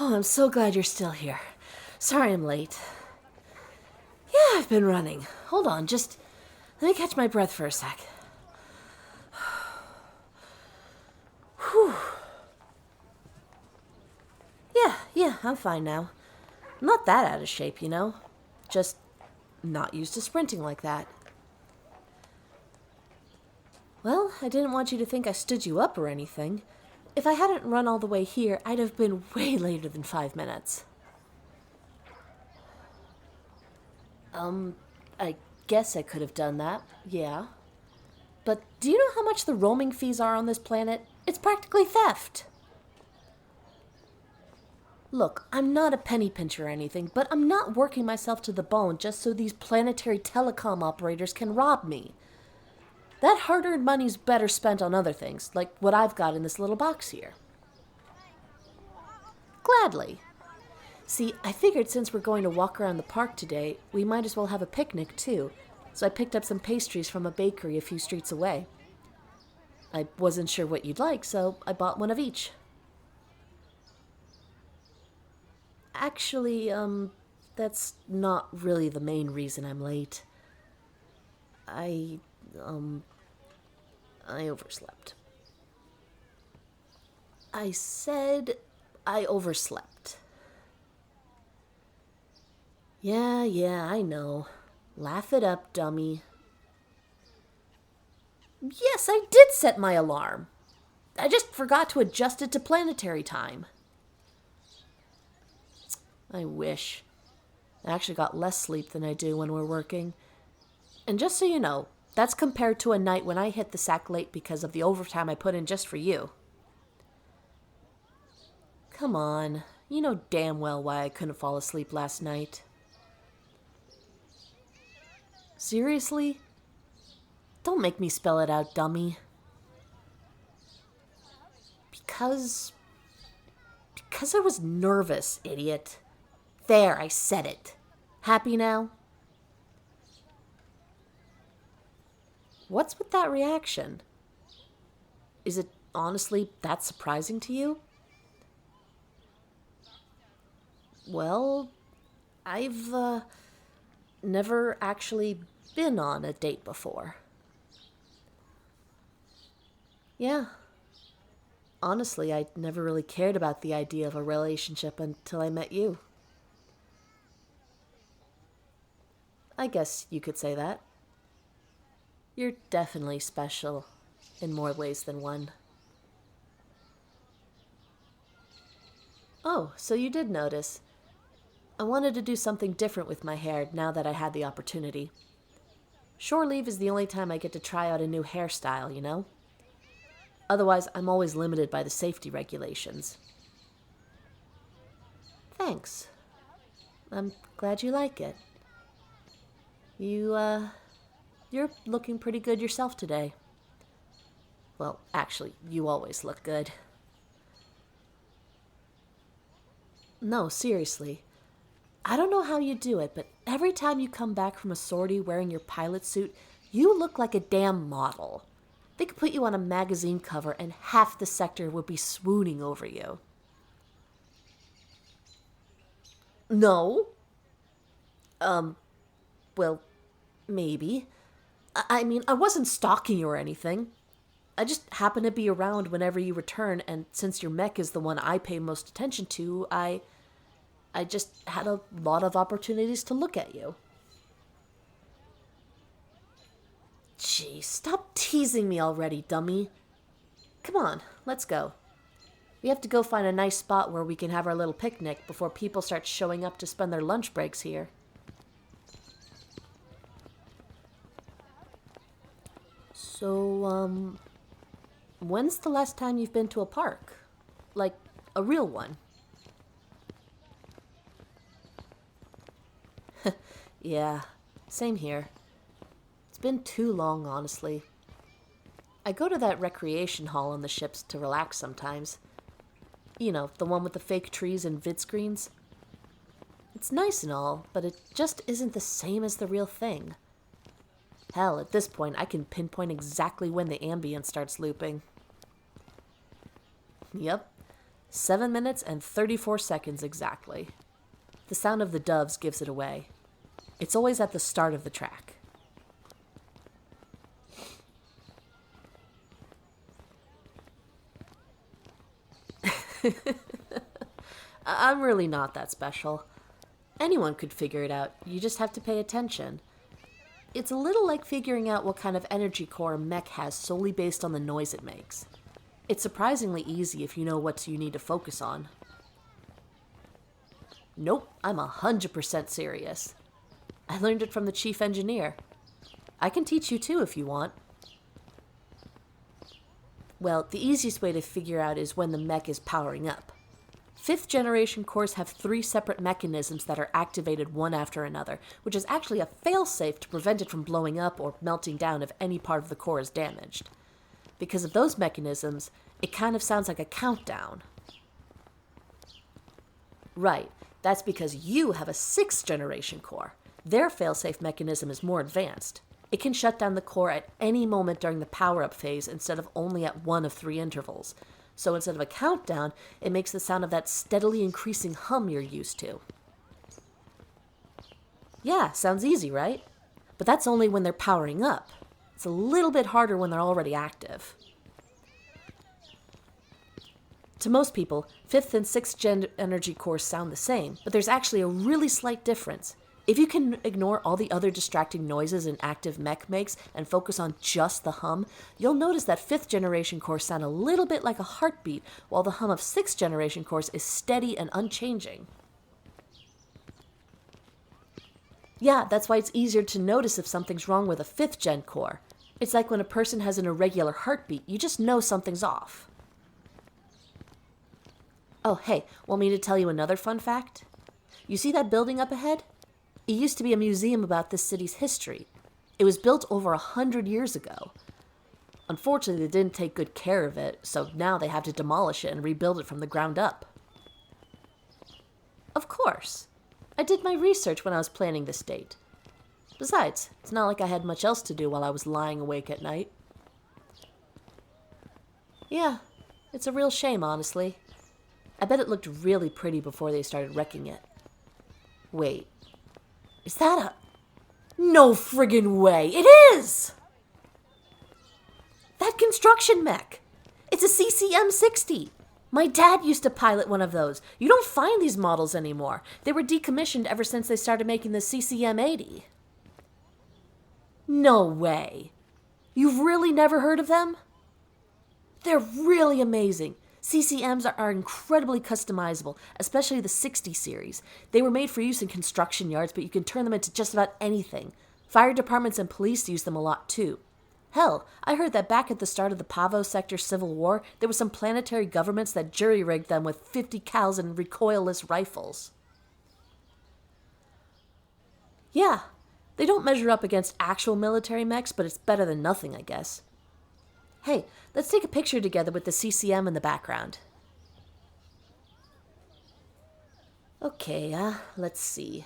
Oh, I'm so glad you're still here. Sorry I'm late. Yeah, I've been running. Hold on, just let me catch my breath for a sec. Whew. Yeah, I'm fine now. I'm not that out of shape, you know? Just not used to sprinting like that. Well, I didn't want you to think I stood you up or anything. If I hadn't run all the way here, I'd have been way later than 5 minutes. I guess I could have done that, yeah. But do you know how much the roaming fees are on this planet? It's practically theft. Look, I'm not a penny pincher or anything, but I'm not working myself to the bone just so these planetary telecom operators can rob me. That hard-earned money's better spent on other things, like what I've got in this little box here. Gladly. See, I figured since we're going to walk around the park today, we might as well have a picnic too, so I picked up some pastries from a bakery a few streets away. I wasn't sure what you'd like, so I bought one of each. Actually, that's not really the main reason I'm late. I overslept. I said I overslept. Yeah, I know. Laugh it up, dummy. Yes, I did set my alarm. I just forgot to adjust it to planetary time. I wish. I actually got less sleep than I do when we're working. And just so you know, that's compared to a night when I hit the sack late because of the overtime I put in just for you. Come on, you know damn well why I couldn't fall asleep last night. Seriously? Don't make me spell it out, dummy. Because I was nervous, idiot. There, I said it. Happy now? What's with that reaction? Is it honestly that surprising to you? Well, I've never actually been on a date before. Yeah. Honestly, I never really cared about the idea of a relationship until I met you. I guess you could say that. You're definitely special in more ways than one. Oh, so you did notice. I wanted to do something different with my hair now that I had the opportunity. Shore leave is the only time I get to try out a new hairstyle, you know? Otherwise, I'm always limited by the safety regulations. Thanks. I'm glad you like it. You're looking pretty good yourself today. Well, actually, you always look good. No, seriously. I don't know how you do it, but every time you come back from a sortie wearing your pilot suit, you look like a damn model. They could put you on a magazine cover and half the sector would be swooning over you. No? Well, maybe. I mean, I wasn't stalking you or anything. I just happen to be around whenever you return, and since your mech is the one I pay most attention to, I just had a lot of opportunities to look at you. Gee, stop teasing me already, dummy. Come on, let's go. We have to go find a nice spot where we can have our little picnic before people start showing up to spend their lunch breaks here. So, when's the last time you've been to a park? Like, a real one? Yeah, same here. It's been too long, honestly. I go to that recreation hall on the ships to relax sometimes. You know, the one with the fake trees and vid screens. It's nice and all, but it just isn't the same as the real thing. Hell, at this point, I can pinpoint exactly when the ambient starts looping. Yep. 7 minutes and 34 seconds exactly. The sound of the doves gives it away. It's always at the start of the track. I'm really not that special. Anyone could figure it out, you just have to pay attention. It's a little like figuring out what kind of energy core a mech has solely based on the noise it makes. It's surprisingly easy if you know what you need to focus on. Nope, I'm 100% serious. I learned it from the chief engineer. I can teach you too if you want. Well, the easiest way to figure out is when the mech is powering up. 5th generation cores have 3 separate mechanisms that are activated one after another, which is actually a failsafe to prevent it from blowing up or melting down if any part of the core is damaged. Because of those mechanisms, it kind of sounds like a countdown. Right, that's because you have a 6th generation core. Their failsafe mechanism is more advanced. It can shut down the core at any moment during the power-up phase instead of only at one of 3 intervals. So instead of a countdown, it makes the sound of that steadily increasing hum you're used to. Yeah, sounds easy, right? But that's only when they're powering up. It's a little bit harder when they're already active. To most people, 5th and 6th gen energy cores sound the same, but there's actually a really slight difference. If you can ignore all the other distracting noises an active mech makes and focus on just the hum, you'll notice that 5th generation cores sound a little bit like a heartbeat, while the hum of 6th generation cores is steady and unchanging. Yeah, that's why it's easier to notice if something's wrong with a 5th gen core. It's like when a person has an irregular heartbeat, you just know something's off. Oh, hey, want me to tell you another fun fact? You see that building up ahead? It used to be a museum about this city's history. It was built over 100 years ago. Unfortunately, they didn't take good care of it, so now they have to demolish it and rebuild it from the ground up. Of course. I did my research when I was planning this date. Besides, it's not like I had much else to do while I was lying awake at night. Yeah, it's a real shame, honestly. I bet it looked really pretty before they started wrecking it. Wait. Is that a... No friggin' way! It is! That construction mech! It's a CCM-60! My dad used to pilot one of those. You don't find these models anymore. They were decommissioned ever since they started making the CCM-80. No way! You've really never heard of them? They're really amazing. CCMs are incredibly customizable, especially the 60 series. They were made for use in construction yards, but you can turn them into just about anything. Fire departments and police use them a lot too. Hell, I heard that back at the start of the Pavo Sector Civil War, there were some planetary governments that jury-rigged them with 50 cals and recoilless rifles. Yeah, they don't measure up against actual military mechs, but it's better than nothing, I guess. Hey, let's take a picture together with the CCM in the background. Okay, let's see.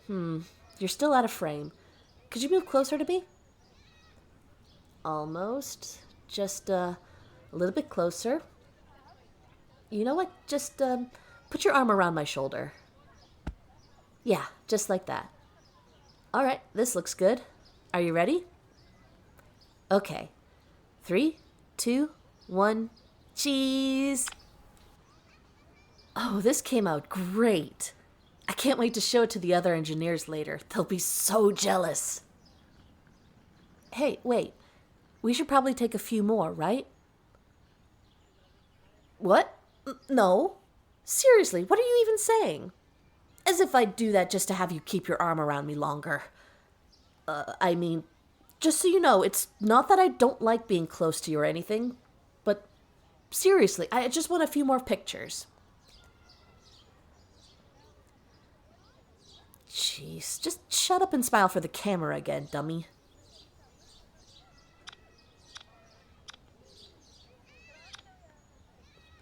You're still out of frame. Could you move closer to me? Almost. Just, a little bit closer. You know what? Just, put your arm around my shoulder. Yeah, just like that. Alright, this looks good. Are you ready? Okay. 3, 2, 1, cheese! Oh, this came out great. I can't wait to show it to the other engineers later. They'll be so jealous. Hey, wait. We should probably take a few more, right? What? No. Seriously, what are you even saying? As if I'd do that just to have you keep your arm around me longer. I mean... Just so you know, it's not that I don't like being close to you or anything, but seriously, I just want a few more pictures. Jeez, just shut up and smile for the camera again, dummy.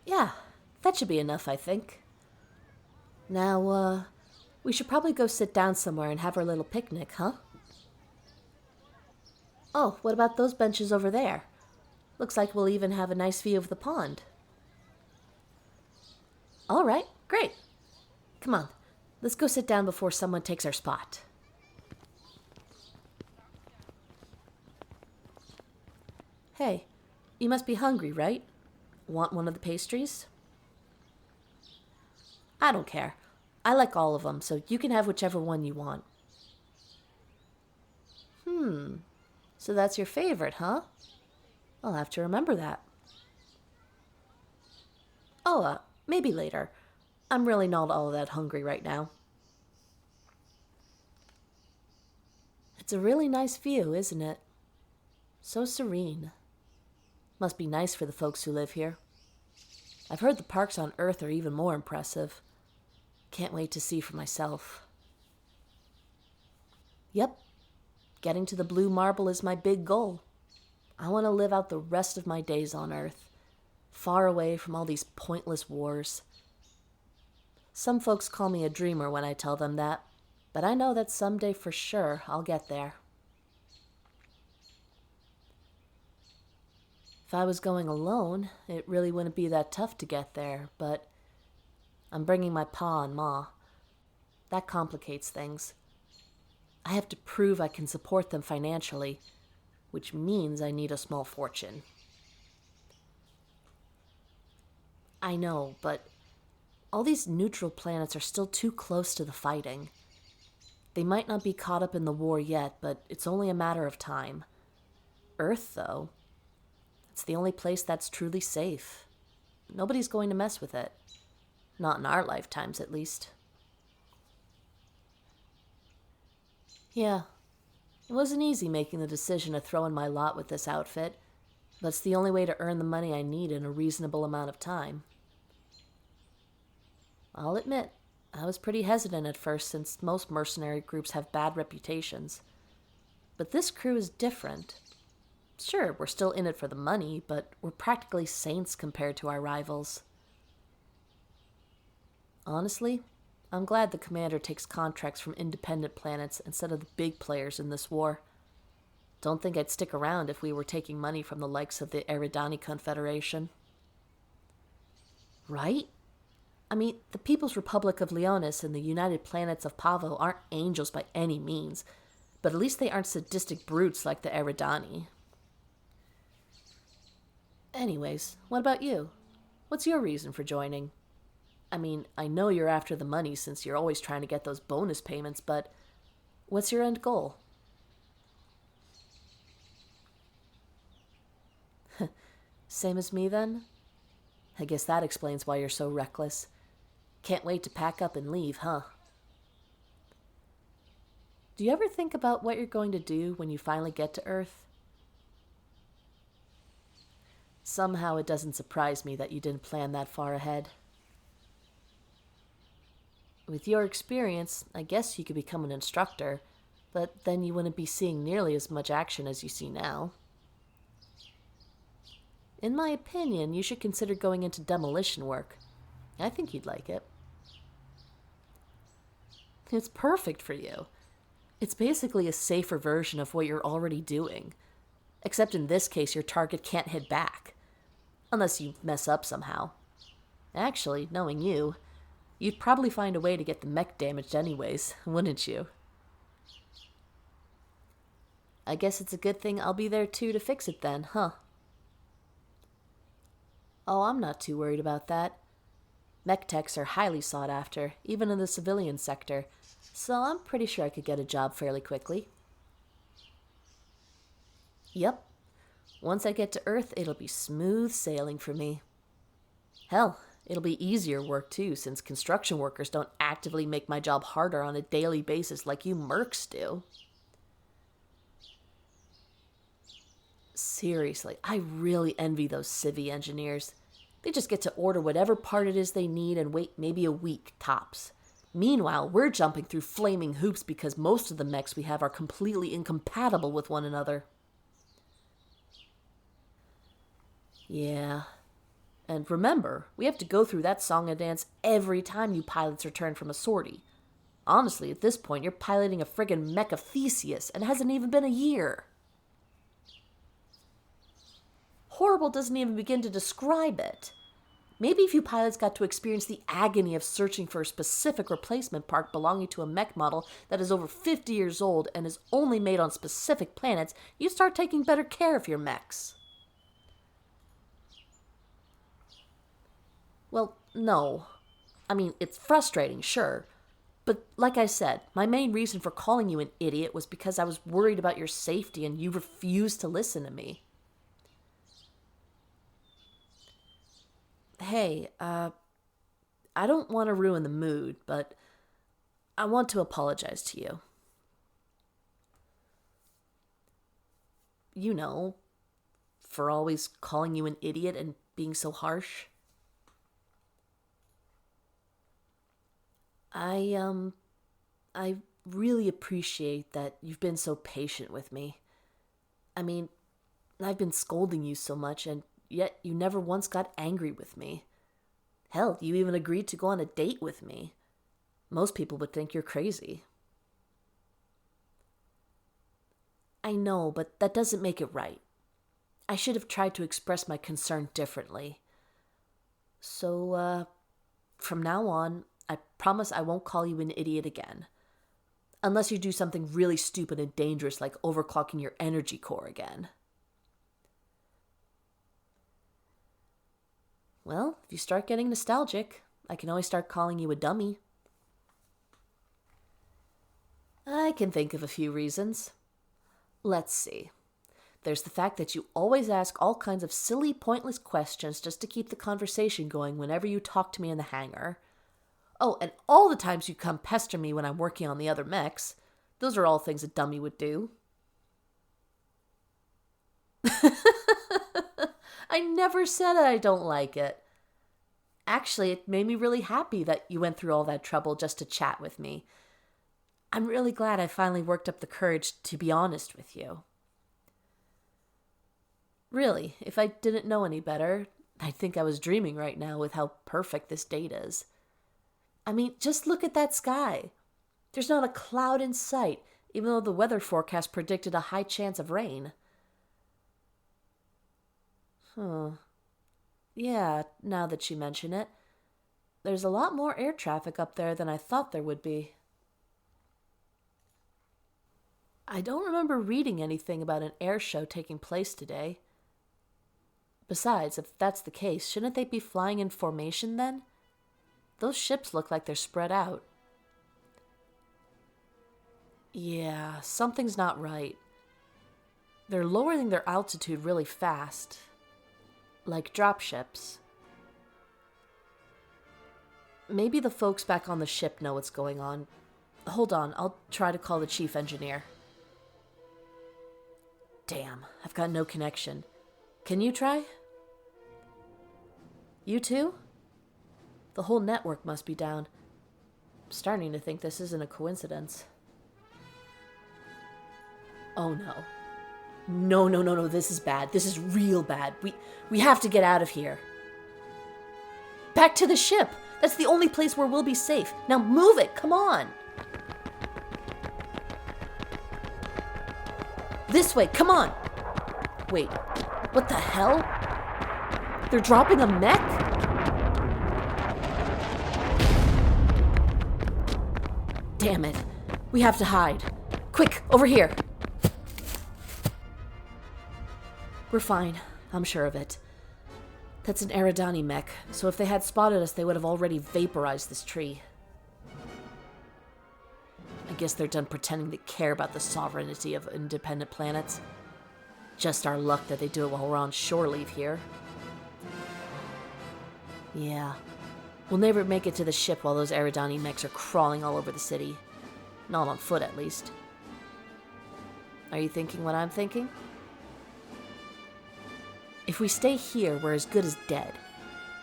Yeah, that should be enough, I think. Now, we should probably go sit down somewhere and have our little picnic, huh? Oh, what about those benches over there? Looks like we'll even have a nice view of the pond. All right, great. Come on, let's go sit down before someone takes our spot. Hey, you must be hungry, right? Want one of the pastries? I don't care. I like all of them, so you can have whichever one you want. So that's your favorite, huh? I'll have to remember that. Oh, maybe later. I'm really not all that hungry right now. It's a really nice view, isn't it? So serene. Must be nice for the folks who live here. I've heard the parks on Earth are even more impressive. Can't wait to see for myself. Yep. Getting to the blue marble is my big goal. I want to live out the rest of my days on Earth, far away from all these pointless wars. Some folks call me a dreamer when I tell them that, but I know that someday for sure I'll get there. If I was going alone, it really wouldn't be that tough to get there, but I'm bringing my pa and ma. That complicates things. I have to prove I can support them financially, which means I need a small fortune. I know, but all these neutral planets are still too close to the fighting. They might not be caught up in the war yet, but it's only a matter of time. Earth, though, it's the only place that's truly safe. Nobody's going to mess with it. Not in our lifetimes, at least. Yeah, it wasn't easy making the decision to throw in my lot with this outfit, but it's the only way to earn the money I need in a reasonable amount of time. I'll admit, I was pretty hesitant at first since most mercenary groups have bad reputations. But this crew is different. Sure, we're still in it for the money, but we're practically saints compared to our rivals. Honestly, I'm glad the commander takes contracts from independent planets instead of the big players in this war. Don't think I'd stick around if we were taking money from the likes of the Eridani Confederation. Right? I mean, the People's Republic of Leonis and the United Planets of Pavo aren't angels by any means, but at least they aren't sadistic brutes like the Eridani. Anyways, what about you? What's your reason for joining? I mean, I know you're after the money since you're always trying to get those bonus payments, but what's your end goal? Same as me, then? I guess that explains why you're so reckless. Can't wait to pack up and leave, huh? Do you ever think about what you're going to do when you finally get to Earth? Somehow it doesn't surprise me that you didn't plan that far ahead. With your experience, I guess you could become an instructor, but then you wouldn't be seeing nearly as much action as you see now. In my opinion, you should consider going into demolition work. I think you'd like it. It's perfect for you. It's basically a safer version of what you're already doing. Except in this case, your target can't hit back. Unless you mess up somehow. Actually, knowing you, you'd probably find a way to get the mech damaged anyways, wouldn't you? I guess it's a good thing I'll be there too to fix it then, huh? Oh, I'm not too worried about that. Mech techs are highly sought after, even in the civilian sector, so I'm pretty sure I could get a job fairly quickly. Yep. Once I get to Earth, it'll be smooth sailing for me. Hell, it'll be easier work too, since construction workers don't actively make my job harder on a daily basis like you mercs do. Seriously, I really envy those civvy engineers. They just get to order whatever part it is they need and wait maybe a week, tops. Meanwhile, we're jumping through flaming hoops because most of the mechs we have are completely incompatible with one another. Yeah. And remember, we have to go through that song and dance every time you pilots return from a sortie. Honestly, at this point, you're piloting a friggin' mech of Theseus, and it hasn't even been a year. Horrible doesn't even begin to describe it. Maybe if you pilots got to experience the agony of searching for a specific replacement part belonging to a mech model that is over 50 years old and is only made on specific planets, you'd start taking better care of your mechs. Well, no. I mean, it's frustrating, sure. But like I said, my main reason for calling you an idiot was because I was worried about your safety and you refused to listen to me. Hey, I don't want to ruin the mood, but I want to apologize to you. You know, for always calling you an idiot and being so harsh. I really appreciate that you've been so patient with me. I mean, I've been scolding you so much, and yet you never once got angry with me. Hell, you even agreed to go on a date with me. Most people would think you're crazy. I know, but that doesn't make it right. I should have tried to express my concern differently. So, from now on, I promise I won't call you an idiot again. Unless you do something really stupid and dangerous like overclocking your energy core again. Well, if you start getting nostalgic, I can always start calling you a dummy. I can think of a few reasons. Let's see. There's the fact that you always ask all kinds of silly, pointless questions just to keep the conversation going whenever you talk to me in the hangar. Oh, and all the times you come pester me when I'm working on the other mechs. Those are all things a dummy would do. I never said I don't like it. Actually, it made me really happy that you went through all that trouble just to chat with me. I'm really glad I finally worked up the courage to be honest with you. Really, if I didn't know any better, I'd think I was dreaming right now with how perfect this date is. I mean, just look at that sky. There's not a cloud in sight, even though the weather forecast predicted a high chance of rain. Yeah, now that you mention it. There's a lot more air traffic up there than I thought there would be. I don't remember reading anything about an air show taking place today. Besides, if that's the case, shouldn't they be flying in formation then? Those ships look like they're spread out. Yeah, something's not right. They're lowering their altitude really fast. Like dropships. Maybe the folks back on the ship know what's going on. Hold on, I'll try to call the chief engineer. Damn, I've got no connection. Can you try? You too? The whole network must be down. I'm starting to think this isn't a coincidence. Oh no. No, this is bad. This is real bad. We have to get out of here. Back to the ship! That's the only place where we'll be safe. Now move it, come on! This way, come on! Wait, what the hell? They're dropping a mech? Damn it. We have to hide. Quick, over here. We're fine. I'm sure of it. That's an Eridani mech, so if they had spotted us, they would have already vaporized this tree. I guess they're done pretending to care about the sovereignty of independent planets. Just our luck that they do it while we're on shore leave here. Yeah. We'll never make it to the ship while those Eridani mechs are crawling all over the city. Not on foot, at least. Are you thinking what I'm thinking? If we stay here, we're as good as dead.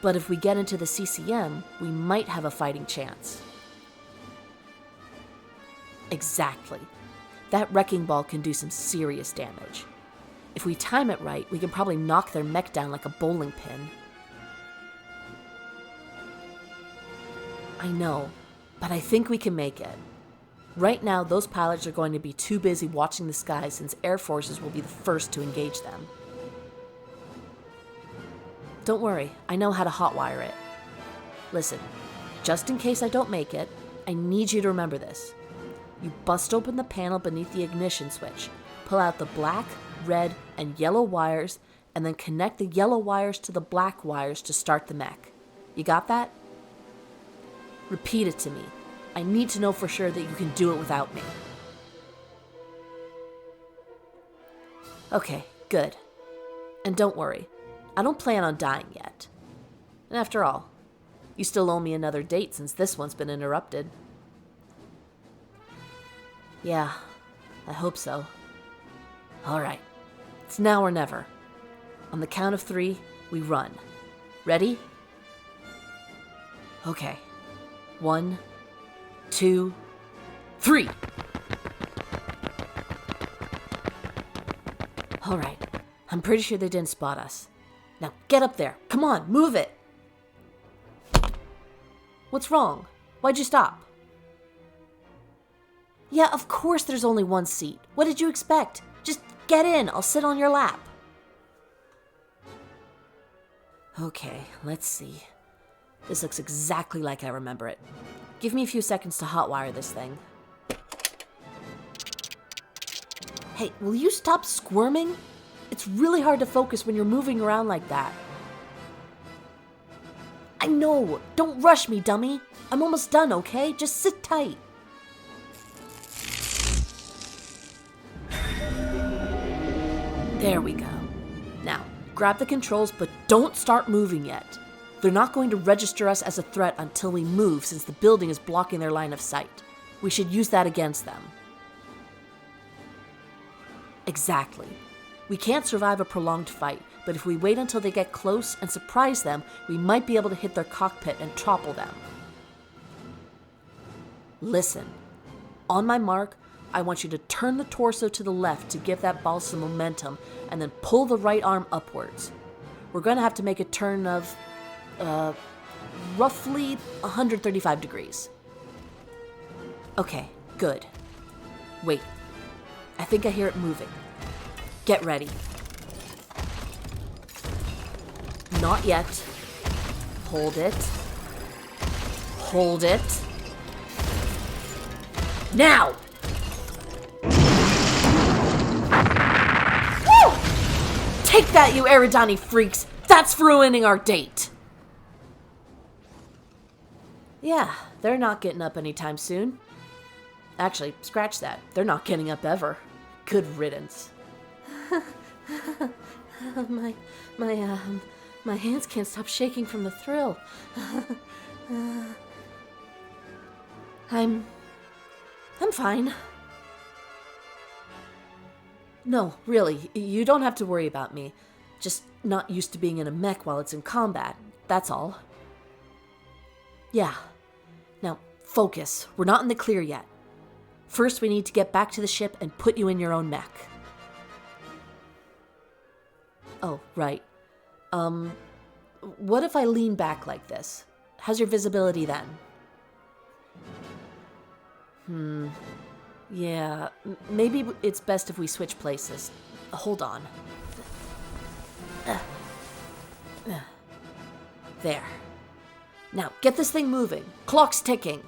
But if we get into the CCM, we might have a fighting chance. Exactly. That wrecking ball can do some serious damage. If we time it right, we can probably knock their mech down like a bowling pin. I know, but I think we can make it. Right now, those pilots are going to be too busy watching the skies since air forces will be the first to engage them. don't worry. I know how to hotwire it. Listen, just in case I don't make it, I need you to remember this. You bust open the panel beneath the ignition switch, pull out the black, red, and yellow wires, and then connect the yellow wires to the black wires to start the mech. You got that? Repeat it to me. I need to know for sure that you can do it without me. Okay, good. And don't worry, I don't plan on dying yet. And after all, you still owe me another date since this one's been interrupted. Yeah, I hope so. All right, it's now or never. On the count of 3, we run. Ready? Okay. 1, 2, 3. All right, I'm pretty sure they didn't spot us. Now get up there. Come on, move it. What's wrong? Why'd you stop? Yeah, of course there's only one seat. What did you expect? Just get in. I'll sit on your lap. Okay, let's see. This looks exactly like I remember it. Give me a few seconds to hotwire this thing. Hey, will you stop squirming? It's really hard to focus when you're moving around like that. I know! Don't rush me, dummy! I'm almost done, okay? Just sit tight. There we go. Now, grab the controls, but don't start moving yet. They're not going to register us as a threat until we move, since the building is blocking their line of sight. We should use that against them. Exactly. We can't survive a prolonged fight, but if we wait until they get close and surprise them, we might be able to hit their cockpit and topple them. Listen. On my mark, I want you to turn the torso to the left to give that ball some momentum, and then pull the right arm upwards. We're going to have to make a turn of, roughly 135 degrees. Okay, good. Wait. I think I hear it moving. Get ready. Not yet. Hold it. Hold it. Now! Woo! Take that, you Eridani freaks! That's ruining our date! Yeah, they're not getting up anytime soon. Actually, scratch that. They're not getting up ever. Good riddance. My hands can't stop shaking from the thrill. I'm fine. No, really, you don't have to worry about me. Just not used to being in a mech while it's in combat, that's all. Yeah. Now, focus. We're not in the clear yet. First, we need to get back to the ship and put you in your own mech. Oh, right. What if I lean back like this? How's your visibility then? Yeah, maybe it's best if we switch places. Hold on. There. Now, get this thing moving. Clock's ticking.